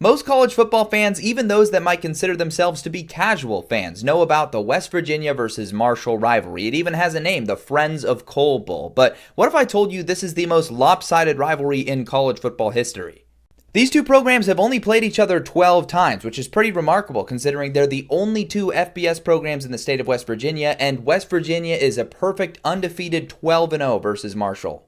Most college football fans, even those that might consider themselves to be casual fans, know about the West Virginia versus Marshall rivalry. It even has a name, the Friends of Coal Bowl. But what if I told you this is the most lopsided rivalry in college football history? These two programs have only played each other 12 times, which is pretty remarkable considering they're the only two FBS programs in the state of West Virginia, and West Virginia is a perfect undefeated 12-0 versus Marshall.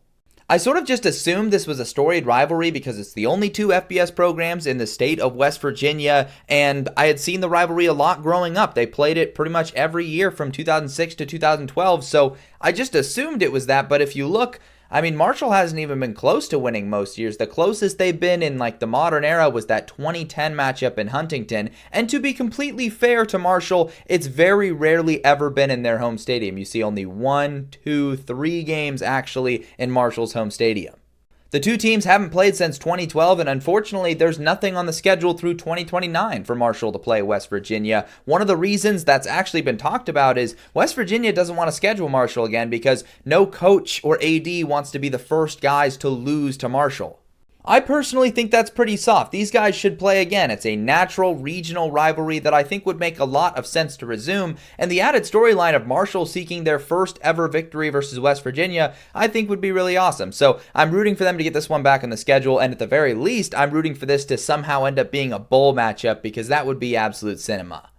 I sort of just assumed this was a storied rivalry because it's the only two FBS programs in the state of West Virginia, and I had seen the rivalry a lot growing up. They played it pretty much every year from 2006 to 2012, so I just assumed it was that. But if you look, Marshall hasn't even been close to winning most years. The closest they've been in the modern era was that 2010 matchup in Huntington. And to be completely fair to Marshall, it's very rarely ever been in their home stadium. You see only 1, 2, 3 games actually in Marshall's home stadium. The two teams haven't played since 2012, and unfortunately, there's nothing on the schedule through 2029 for Marshall to play West Virginia. One of the reasons that's actually been talked about is West Virginia doesn't want to schedule Marshall again because no coach or AD wants to be the first guys to lose to Marshall. I personally think that's pretty soft. These guys should play again. It's a natural regional rivalry that I think would make a lot of sense to resume, and the added storyline of Marshall seeking their first ever victory versus West Virginia I think would be really awesome. So I'm rooting for them to get this one back on the schedule, and at the very least I'm rooting for this to somehow end up being a bowl matchup because that would be absolute cinema.